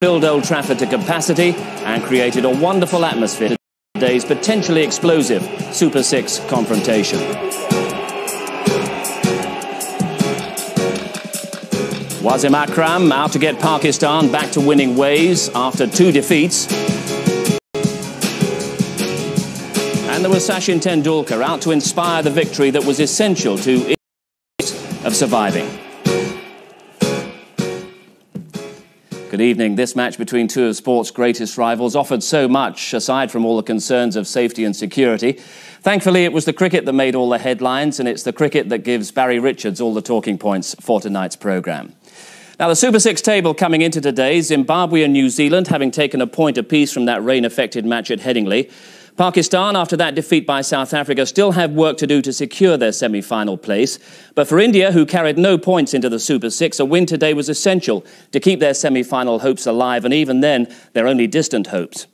Filled Old Trafford to capacity and created a wonderful atmosphere for today's potentially explosive Super Six confrontation. Wasim Akram out to get Pakistan back to winning ways after 2 defeats. And there was Sachin Tendulkar out to inspire the victory that was essential to of surviving. Good evening. This match between two of sport's greatest rivals offered so much, aside from all the concerns of safety and security. Thankfully, it was the cricket that made all the headlines, and it's the cricket that gives Barry Richards all the talking points for tonight's programme. Now, the Super Six table coming into today, Zimbabwe and New Zealand having taken a point apiece from that rain-affected match at Headingley. Pakistan, after that defeat by South Africa, still have work to do to secure their semi-final place. But for India, who carried no points into the Super Six, a win today was essential to keep their semi-final hopes alive, and even then, their only distant hopes.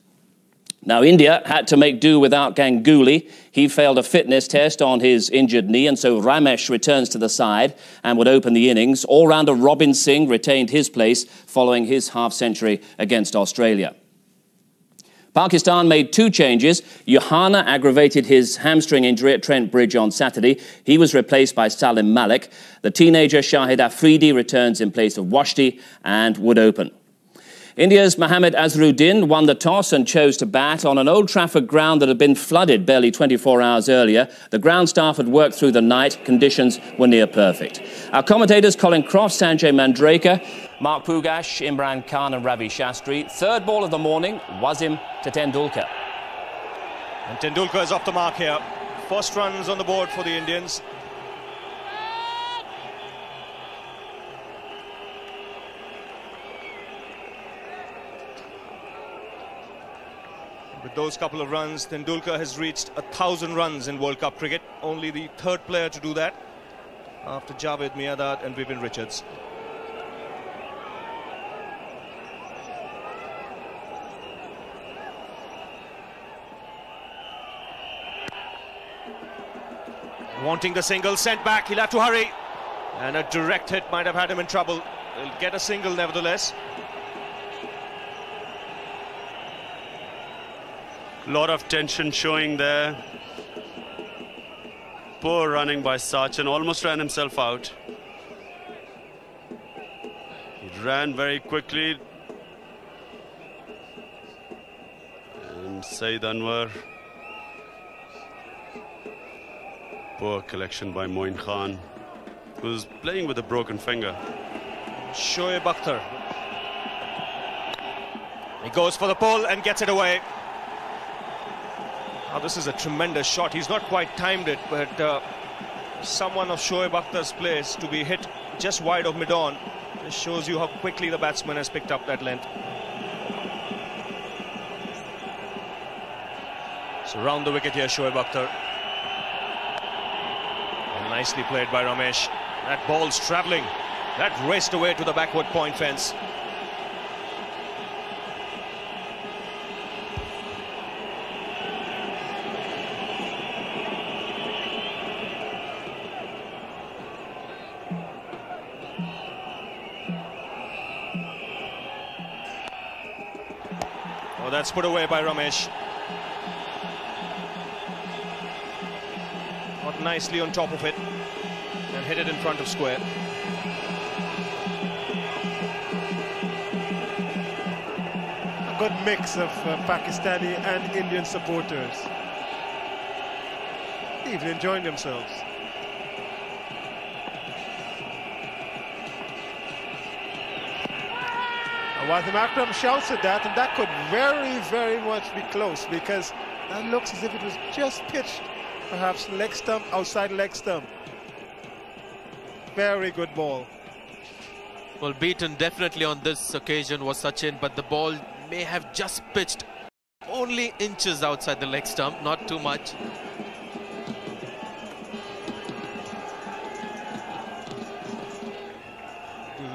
Now, India had to make do without Ganguly. He failed a fitness test on his injured knee, and so Ramesh returns to the side and would open the innings. All-rounder Robin Singh retained his place following his half-century against Australia. Pakistan made 2 changes. Johanna aggravated his hamstring injury at Trent Bridge on Saturday. He was replaced by Salim Malik. The teenager Shahid Afridi returns in place of Washti and would open. India's Mohammad Azharuddin won the toss and chose to bat on an Old Trafford ground that had been flooded barely 24 hours earlier. The ground staff had worked through the night. Conditions were near perfect. Our commentators, Colin Croft, Sanjay Mandraker, Mark Pugash, Imran Khan and Ravi Shastri. Third ball of the morning, Wasim to Tendulkar. And Tendulkar is off the mark here. First runs on the board for the Indians. With those couple of runs, Tendulkar has reached 1,000 runs in World Cup cricket. Only the 3rd player to do that, after Javed Miandad and Vivian Richards. Wanting the single, sent back, he'll have to hurry. And a direct hit might have had him in trouble. He'll get a single nevertheless. Lot of tension showing there. Poor running by Sachin, almost ran himself out. He ran very quickly. And Saeed Anwar. Poor collection by Moin Khan, who's playing with a broken finger. Shoaib Akhtar. He goes for the pull and gets it away. Now, this is a tremendous shot. He's not quite timed it, but someone of Shoaib Akhtar's place to be hit just wide of mid-on just shows you how quickly the batsman has picked up that length. So round the wicket here, Shoaib Akhtar. And nicely played by Ramesh. That ball's travelling. That raced away to the backward point fence. Oh, that's put away by Ramesh. Got nicely on top of it and hit it in front of square. A good mix of Pakistani and Indian supporters. Even enjoying themselves. Wasim Akram shouts at that, and that could very, very much be close, because that looks as if it was just pitched, perhaps leg stump, outside leg stump. Very good ball. Well, beaten definitely on this occasion was Sachin, but the ball may have just pitched only inches outside the leg stump, not too much.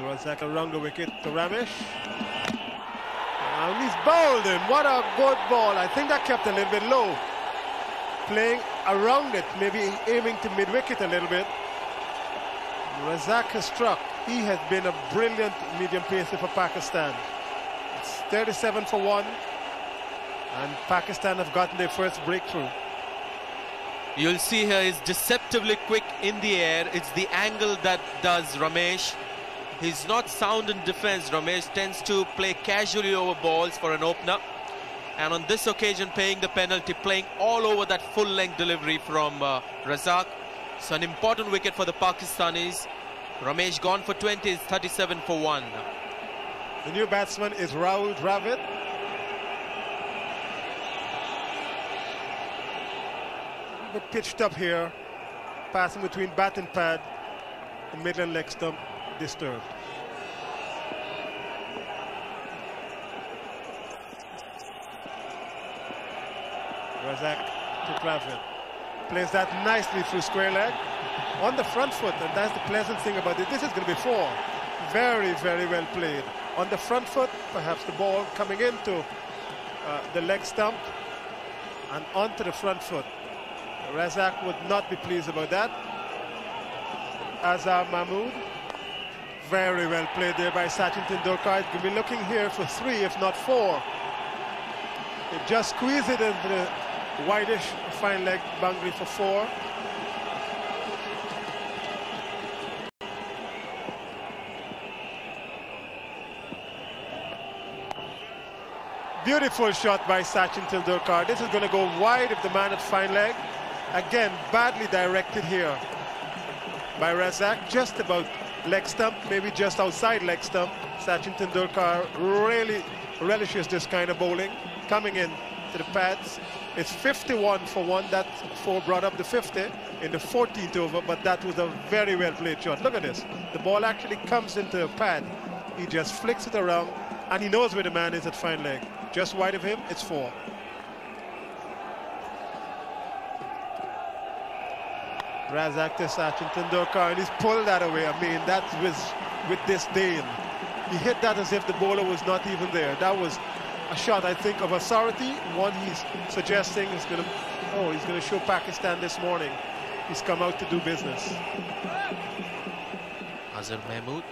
Razak around the wicket to Ramesh. And he's bowled him. What a good ball. I think that kept a little bit low. Playing around it, maybe aiming to mid-wicket a little bit. Razak has struck. He has been a brilliant medium pacer for Pakistan. 37 for 1. And Pakistan have gotten their first breakthrough. You'll see here is deceptively quick in the air. It's the angle that does Ramesh. He's not sound in defense. Ramesh tends to play casually over balls for an opener. And on this occasion, paying the penalty, playing all over that full-length delivery from Razak. So an important wicket for the Pakistanis. Ramesh gone for 20, is 37 for 1. The new batsman is Rahul Dravid. But pitched up here, passing between bat and pad, the middle and leg stump disturbed. Razak to Dravid. Plays that nicely through square leg on the front foot, and that's the pleasant thing about it. This is going to be 4. Very, very well played. On the front foot, perhaps the ball coming into the leg stump and onto the front foot. Razak would not be pleased about that. Azhar Mahmood, very well played there by Sachin Tendulkar. He'll be looking here for 3, if not 4. They just squeeze it into the wideish fine leg boundary for 4. Beautiful shot by Sachin Tendulkar. This is going to go wide if the man at fine leg. Again, badly directed here by Razak, just about leg stump, maybe just outside leg stump. Sachin Tendulkar really relishes this kind of bowling, coming in to the pads. It's 51 for 1. That 4 brought up the 50 in the 14th over, but that was a very well played shot. Look at this. The ball actually comes into a pad. He just flicks it around, and he knows where the man is at fine leg. Just wide of him, it's 4. Razak to Sachin Tendulkar, and he's pulled that away. I mean, that was with disdain. He hit that as if the bowler was not even there. That was a shot, I think, of authority. One he's suggesting is going to, he's going to show Pakistan this morning. He's come out to do business. Azhar Mahmood,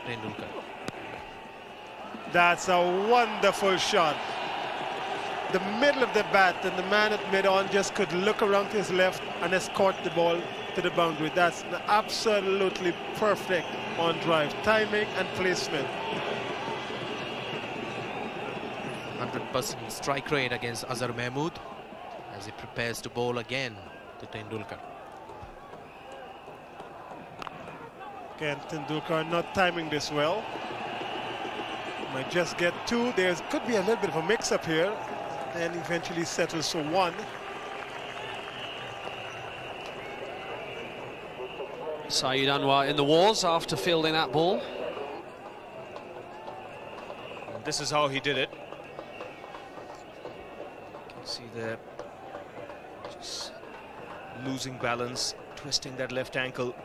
Tendulkar. That's a wonderful shot. The middle of the bat, and the man at mid-on just could look around to his left and escort the ball to the boundary. That's absolutely perfect on drive. Timing and placement. 100% strike rate against Azhar Mahmood as he prepares to bowl again to Tendulkar. Again, Tendulkar not timing this well. Might just get 2. There could be a little bit of a mix-up here. Then eventually settles for 1. Saeed Anwar in the wars after fielding that ball. And this is how he did it. You can see there, just losing balance, twisting that left ankle.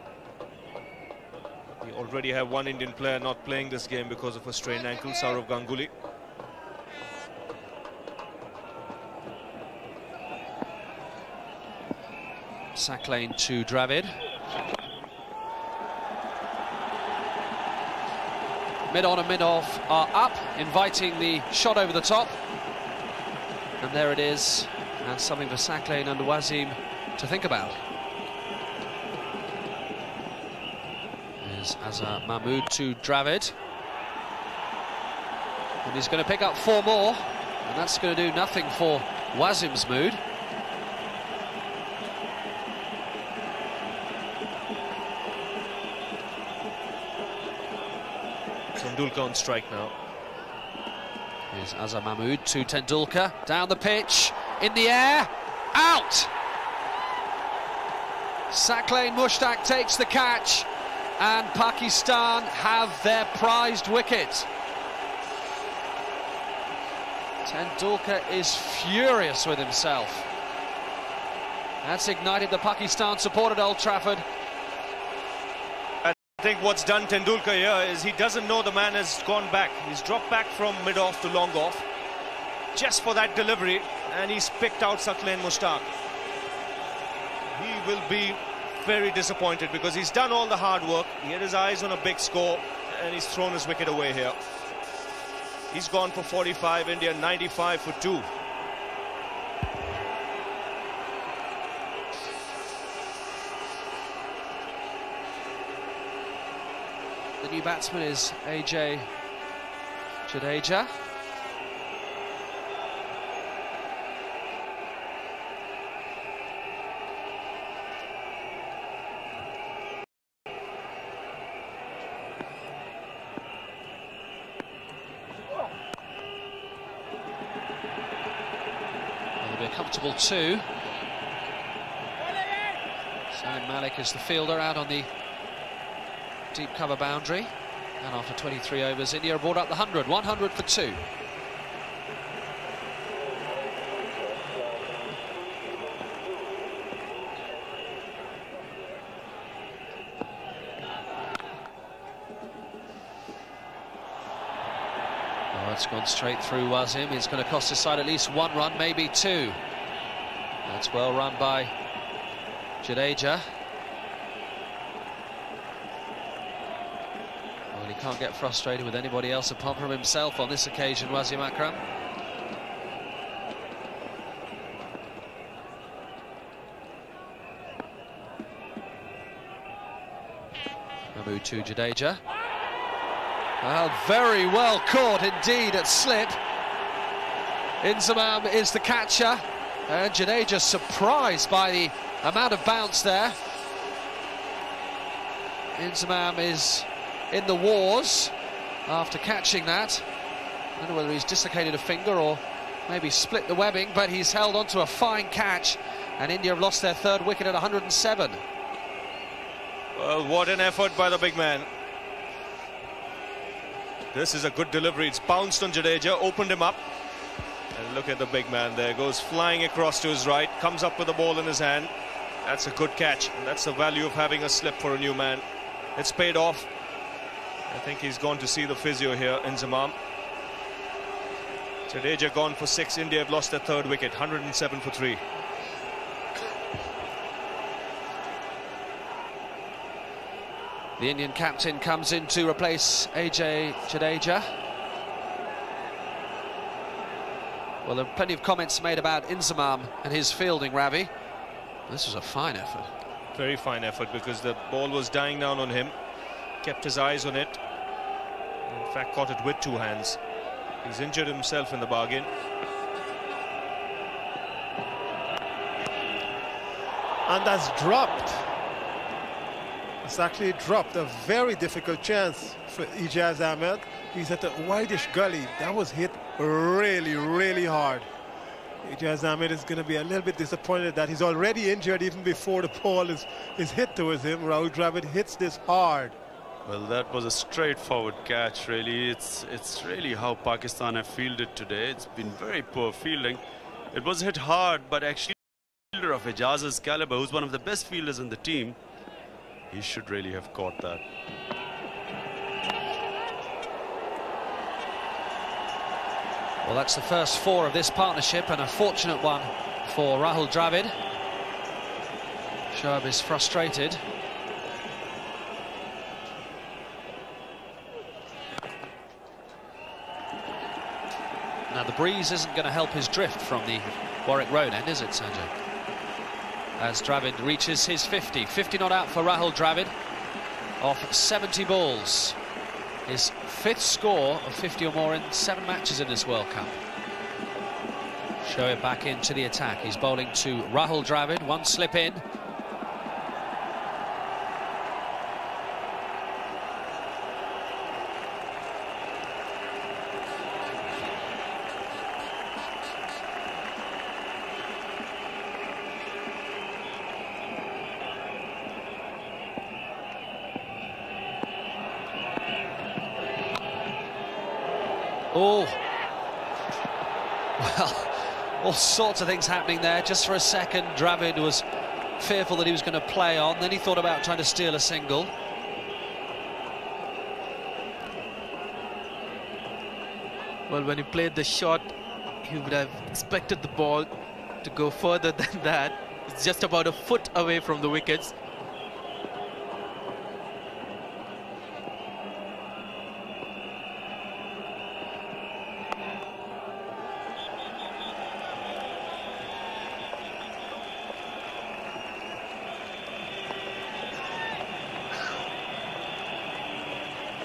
We already have one Indian player not playing this game because of a strained ankle, Sourav Ganguly. Sack lane to Dravid. Mid-on and mid-off are up, inviting the shot over the top. And there it is, and something for Sack lane and Wasim to think about. There's Azhar Mahmood to Dravid. And he's going to pick up 4 more, and that's going to do nothing for Wasim's mood. Tendulkar on strike now. Here's Azhar Mahmood to Tendulkar, down the pitch, in the air, out! Saqlain Mushtaq takes the catch, and Pakistan have their prized wicket. Tendulkar is furious with himself. That's ignited the Pakistan support at Old Trafford. I think what's done Tendulkar here is he doesn't know the man has gone back. He's dropped back from mid-off to long-off just for that delivery, and he's picked out Saqlain Mushtaq. He will be very disappointed because he's done all the hard work. He had his eyes on a big score, and he's thrown his wicket away here. He's gone for 45, India 95 for 2. The new batsman is AJ Jadeja. It'll be a comfortable 2. Salim Malik is the fielder out on the deep cover boundary, and after 23 overs, India brought up the 100 for 2. Oh, it's gone straight through Wasim. It's going to cost his side at least 1 run, maybe 2. That's well run by Jadeja. He can't get frustrated with anybody else apart from himself on this occasion, Wasim Akram. Mahmood to Jadeja. Well, very well caught indeed at slip. Inzamam is the catcher, and Jadeja surprised by the amount of bounce there. Inzamam is in the wars after catching that. I don't know whether he's dislocated a finger or maybe split the webbing, but he's held on to a fine catch, and India have lost their 3rd wicket at 107. Well, what an effort by the big man. This is a good delivery. It's bounced on Jadeja, opened him up, and look at the big man there. Goes flying across to his right, comes up with the ball in his hand. That's a good catch, and that's the value of having a slip for a new man. It's paid off. I think he's gone to see the physio here, Inzamam. Jadeja gone for 6. India have lost their 3rd wicket, 107 for 3. The Indian captain comes in to replace AJ Jadeja. Well, there are plenty of comments made about Inzamam and his fielding, Ravi. This was a fine effort. Very fine effort, because the ball was dying down on him. Kept his eyes on it. In fact, caught it with 2 hands. He's injured himself in the bargain. And that's dropped. It's actually dropped. A very difficult chance for Ijaz Ahmed. He's at a wideish gully. That was hit really, really hard. Ijaz Ahmed is going to be a little bit disappointed that he's already injured even before the ball is hit towards him. Rahul Dravid hits this hard. Well, that was a straightforward catch, really. It's really how Pakistan have fielded today. It's been very poor fielding. It was hit hard, but actually a fielder of Ijaz's caliber, who's one of the best fielders in the team, he should really have caught that. Well, that's the first 4 of this partnership, and a fortunate one for Rahul Dravid. Shoaib is frustrated. Now, the breeze isn't going to help his drift from the Warwick Road end, is it, Sanjay? As Dravid reaches his 50. 50 not out for Rahul Dravid off 70 balls. His 5th score of 50 or more in 7 matches in this World Cup. Shoaib back into the attack. He's bowling to Rahul Dravid. 1 slip in. Oh, well, all sorts of things happening there. Just for a second, Dravid was fearful that he was going to play on. Then he thought about trying to steal a single. Well, when he played the shot, he would have expected the ball to go further than that. It's just about a foot away from the wickets.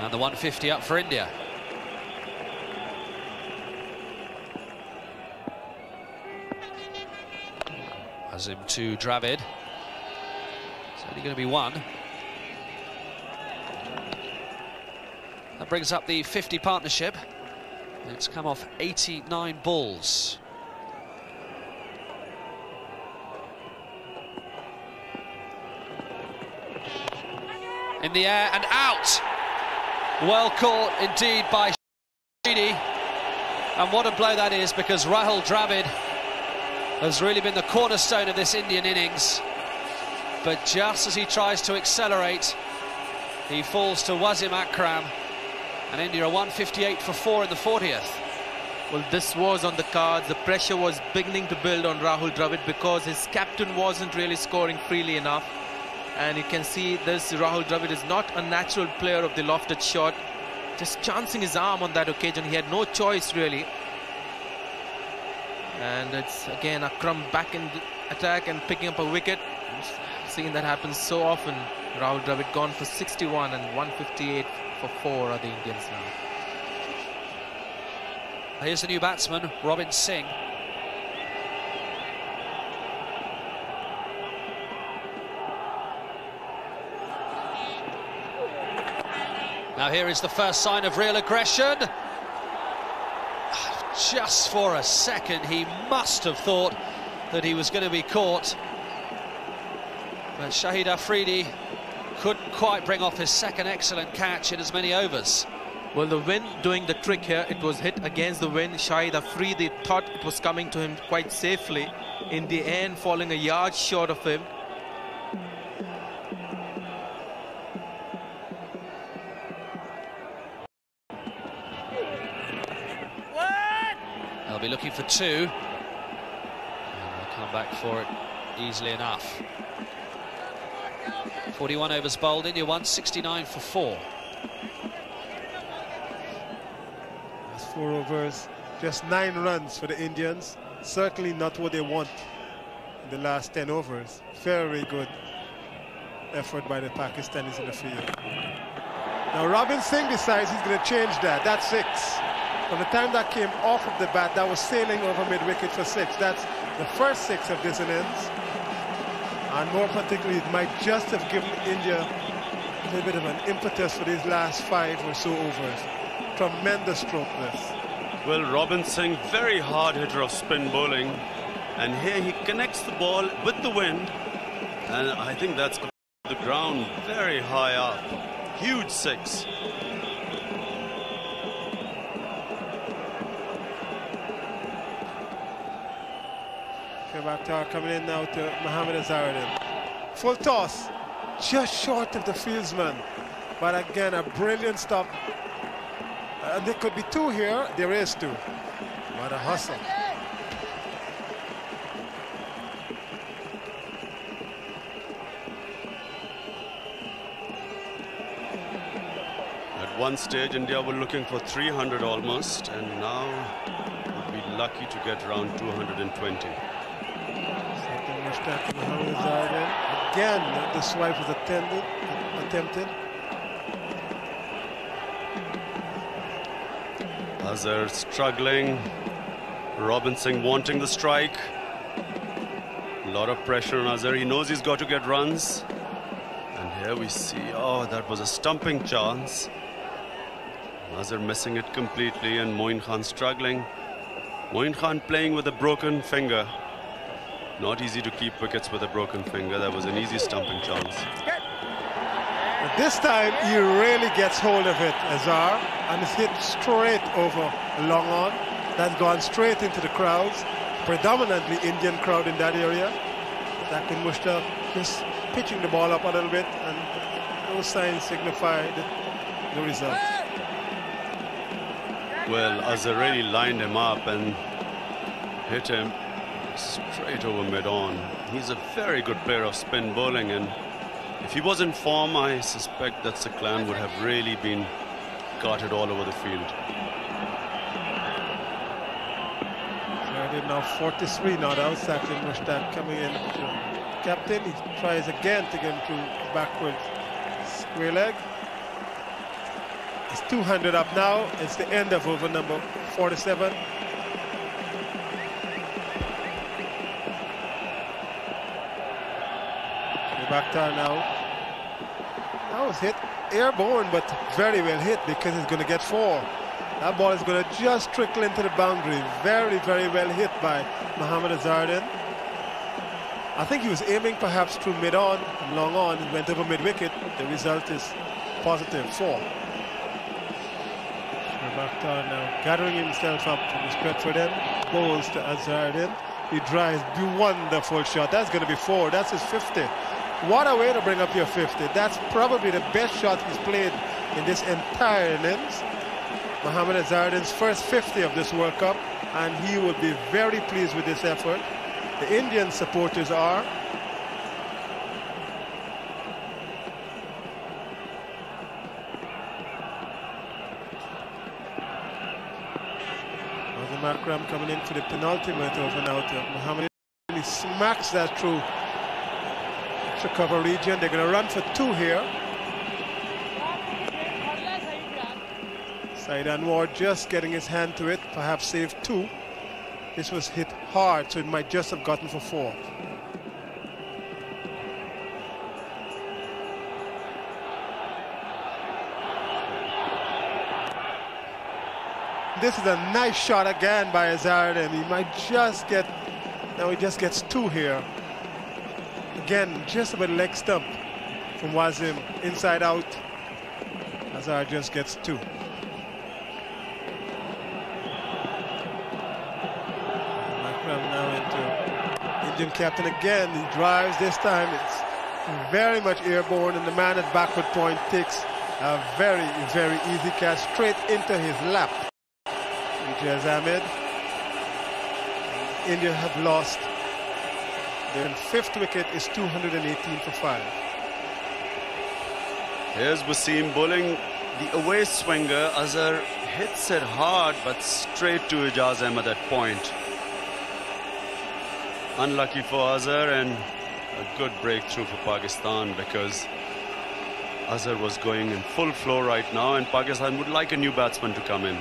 And the 150 up for India. Azim to Dravid. It's only going to be one. That brings up the 50 partnership. It's come off 89 balls. In the air and out. Well caught indeed by Shahidi. And what a blow that is, because Rahul Dravid has really been the cornerstone of this Indian innings. But just as he tries to accelerate, he falls to Wasim Akram. And India are 158 for 4 in the 40th. Well, this was on the cards. The pressure was beginning to build on Rahul Dravid because his captain wasn't really scoring freely enough. And you can see this Rahul Dravid is not a natural player of the lofted shot. Just chancing his arm on that occasion. He had no choice really. And it's again Akram back in attack and picking up a wicket. Seeing that happen so often. Rahul Dravid gone for 61 and 158 for 4 are the Indians now. Here's the new batsman, Robin Singh. Now here is the first sign of real aggression. Just for a second he must have thought that he was going to be caught. But Shahid Afridi couldn't quite bring off his second excellent catch in as many overs. Well, the wind doing the trick here. It was hit against the wind. Shahid Afridi thought it was coming to him quite safely. In the end, falling a yard short of him. They'll be looking for 2. And they'll come back for it easily enough. 41 overs bowled, India 169 for 4. That's 4 overs, just 9 runs for the Indians. Certainly not what they want in the last 10 overs. Very good effort by the Pakistanis in the field. Now Robin Singh decides he's going to change that. That's 6. From the time that came off of the bat, that was sailing over mid-wicket for 6. That's the first 6 of this innings. And more particularly, it might just have given India a little bit of an impetus for these last 5 or so overs. Tremendous stroke this. Well, Robin Singh, very hard hitter of spin bowling. And here he connects the ball with the wind. And I think that's the ground very high up. Huge 6. Bakhtar coming in now to Mohammad Azharuddin. Full toss, just short of the fieldsman. But again, a brilliant stop. There could be 2 here. There is 2. What a hustle. At one stage, India were looking for 300 almost, and now would be lucky to get around 220. Again, the swipe was attempted. Azhar struggling. Robin Singh wanting the strike. A lot of pressure on Azhar. He knows he's got to get runs. And here we see, oh, that was a stumping chance. Azhar missing it completely, and Moin Khan struggling. Moin Khan playing with a broken finger. Not easy to keep wickets with a broken finger. That was an easy stumping chance. But this time he really gets hold of it, Azhar, and it's hit straight over long on. That's gone straight into the crowds, predominantly Indian crowd in that area. Zakir Mushtaq just pitching the ball up a little bit, and those signs signify the result. Well, Azhar really lined him up and hit him straight over mid-on. He's a very good player of spin bowling, and if he was in form, I suspect that Siklan would have really been guarded all over the field. Now 43 not out. Zakir Mushtaq coming in to captain. He tries again to get him to backwards square leg. It's 200 up now. It's the end of over number 47. Bakhtar now. That was hit airborne, but very well hit because it's going to get 4. That ball is going to just trickle into the boundary. Very, very well hit by Mohammad Azharuddin. I think he was aiming perhaps through mid-on and long on. It went over mid-wicket. The result is positive 4. Bakhtar now gathering himself up from his Bedford end. Bowls to Azharuddin. He drives. Wonderful shot. That's going to be 4. That's his 50. What a way to bring up your 50. That's probably the best shot he's played in this entire innings. Mohammad Azharuddin's first 50 of this World Cup, and he will be very pleased with this effort. The Indian supporters are. Wazim Akram coming in for the penultimate over now to Mohammad. He smacks that through to cover region. They're going to run for 2 here. Saeed Anwar just getting his hand to it, perhaps save 2. This was hit hard, so it might just have gotten for 4. This is a nice shot again by Azharuddin. He might just get, now he just gets 2 here. Again, just about leg stump from Wazim, inside out. Azhar just gets 2. Akram now into Indian captain again. He drives this time. It's very much airborne, and the man at backward point takes a very, very easy catch straight into his lap. Ijaz Ahmed. India have lost. Their 5th wicket is 218 for 5. Here's Wasim bowling the away swinger. Azhar hits it hard, but straight to Ijaz Ahmed at point. Unlucky for Azhar, and a good breakthrough for Pakistan, because Azhar was going in full flow right now, and Pakistan would like a new batsman to come in.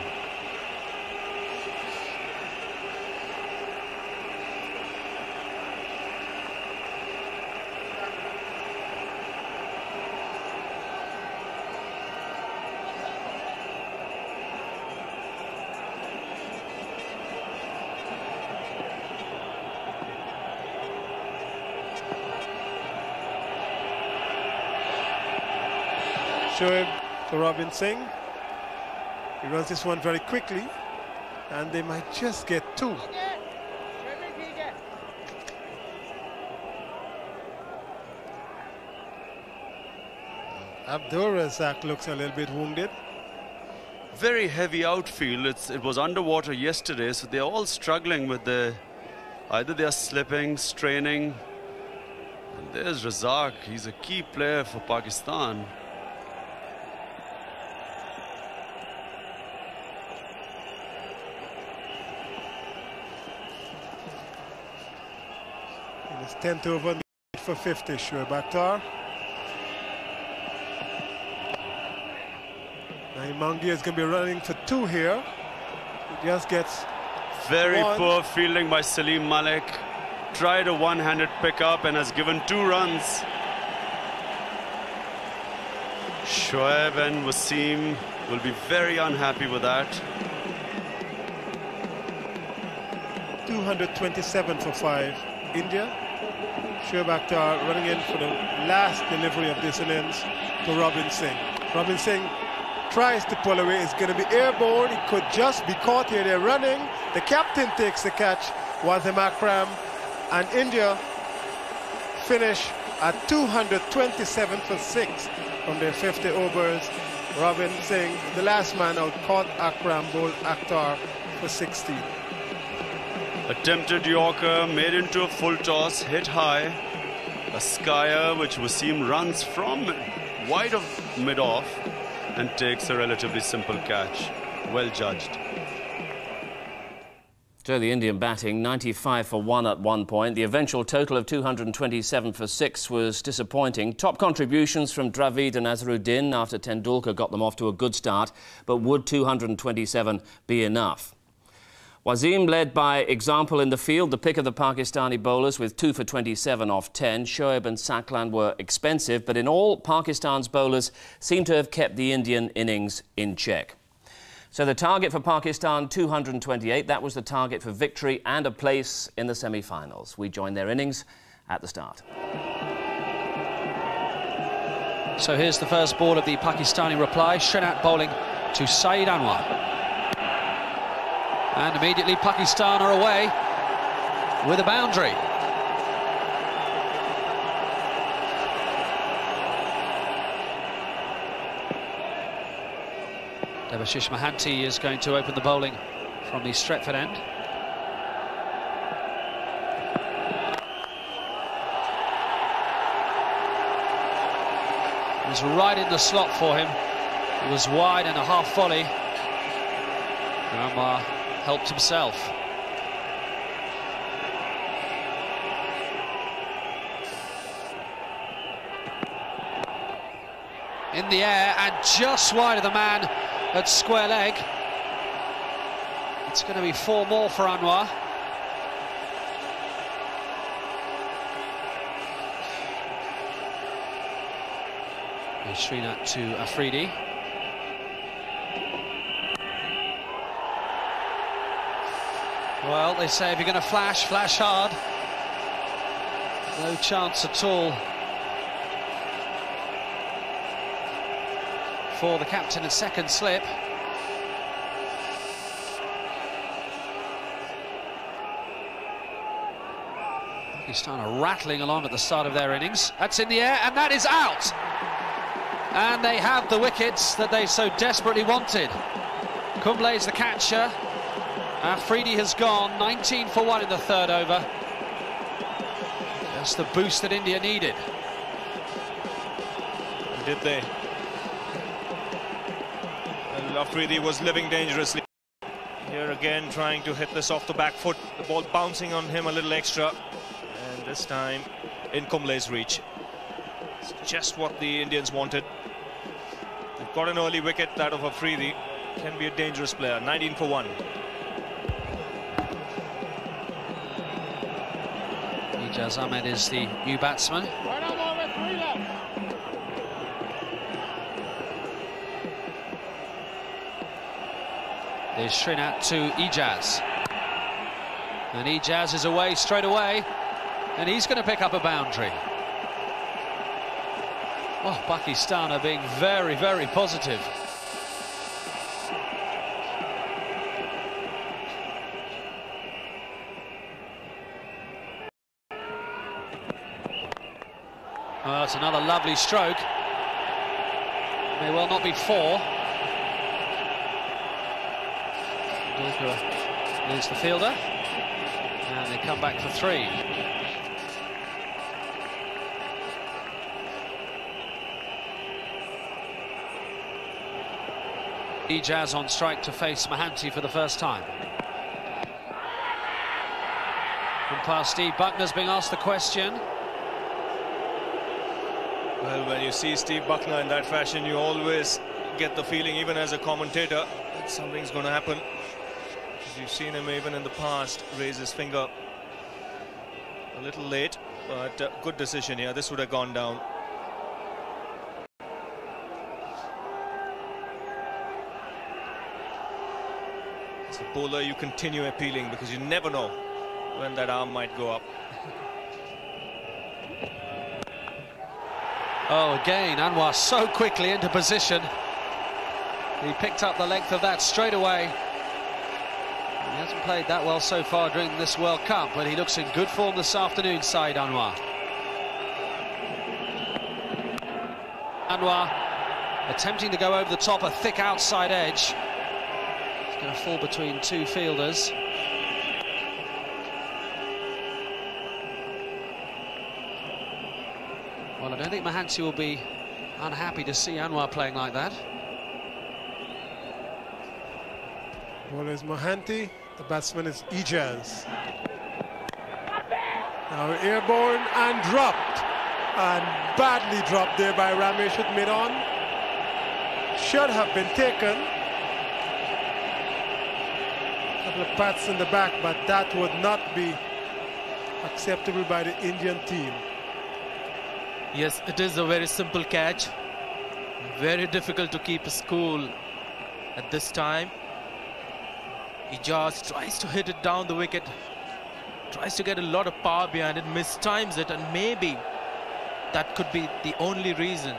Shoaib to Robin Singh. He runs this one very quickly, and they might just get 2. Abdur Razak looks a little bit wounded. Very heavy outfield. It was underwater yesterday, so they're all struggling with either they're slipping, straining. And there's Razak. He's a key player for Pakistan. In his 10th over for 50, Shoaib Akhtar. Mangia is going to be running for 2 here. He just gets very 1. Poor fielding by Salim Malik. Tried a one-handed pickup and has given 2 runs. Shoaib and Wasim will be very unhappy with that. 227 for 5. India. Shoaib Akhtar running in for the last delivery of this innings to Robin Singh. Robin Singh tries to pull away. It's going to be airborne. It could just be caught here. They're running. The captain takes the catch. Wazim Akram, and India finish at 227 for 6 from their 50 overs. Robin Singh, the last man out, caught Akram, bowled Akhtar for 16. Attempted Yorker, made into a full toss, hit high. A skyer which Wasim runs from wide of mid-off and takes a relatively simple catch. Well judged. So the Indian batting 95 for 1 at one point. The eventual total of 227 for 6 was disappointing. Top contributions from Dravid and Azharuddin after Tendulkar got them off to a good start. But would 227 be enough? Wasim led by example in the field, the pick of the Pakistani bowlers with 2 for 27 off 10. Shoaib and Saklan were expensive, but in all, Pakistan's bowlers seem to have kept the Indian innings in check. So the target for Pakistan, 228. That was the target for victory and a place in the semi-finals. We joined their innings at the start. So here's the first ball of the Pakistani reply. Srinath bowling to Saeed Anwar. And immediately Pakistan are away with a boundary. Debashish Mohanty is going to open the bowling from the Stretford end. It was right in the slot for him. It was wide and a half volley. Anwar helped himself. In the air and just wide of the man at square leg. It's going to be 4 more for Anwar. Here's Srinath to Afridi. Well, they say if you're going to flash, flash hard. No chance at all for the captain at second slip. Pakistan are rattling along at the start of their innings. That's in the air and that is out. And they have the wickets that they so desperately wanted. Kumble is the catcher. Afridi has gone 19 for 1 in the third over. Just the boost that India needed. Did they? And Afridi was living dangerously. Here again trying to hit this off the back foot. The ball bouncing on him a little extra. And this time in Kumble's reach. It's just what the Indians wanted. They've got an early wicket, that of Afridi. Can be a dangerous player. 19 for 1. Ijaz Ahmed is the new batsman. There's Srinath to Ijaz. And Ijaz is away straight away. And he's going to pick up a boundary. Oh, Pakistan are being very, very positive. Oh, that's another lovely stroke. May well not be 4. Tendulkar leaves the fielder. And they come back for 3. Ijaz on strike to face Mohanty for the first time. From past Steve Buckner's being asked the question. Well, when you see Steve Buckner in that fashion, you always get the feeling, even as a commentator, that something's going to happen. Because you've seen him even in the past raise his finger a little late, but good decision here. This would have gone down. As a bowler, you continue appealing because you never know when that arm might go up. Oh, again, Anwar so quickly into position. He picked up the length of that straight away. He hasn't played that well so far during this World Cup, but he looks in good form this afternoon, Saeed Anwar. Anwar attempting to go over the top, a thick outside edge. He's going to fall between 2 fielders. Well, I don't think Mohanty will be unhappy to see Anwar playing like that. Well, as Mohanty The batsman is Ijaz. Now airborne and dropped. And badly dropped there by Ramesh with mid-on. Should have been taken. A couple of pats in the back, but that would not be acceptable by the Indian team. Yes, it is a very simple catch. Very difficult to keep his cool at this time. He just tries to hit it down the wicket. Tries to get a lot of power behind it, mistimes it, and maybe that could be the only reason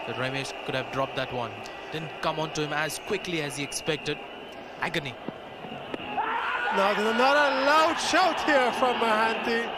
that Ramesh could have dropped that one. Didn't come onto him as quickly as he expected. Agony. Now there's another loud shout here from Mahanti.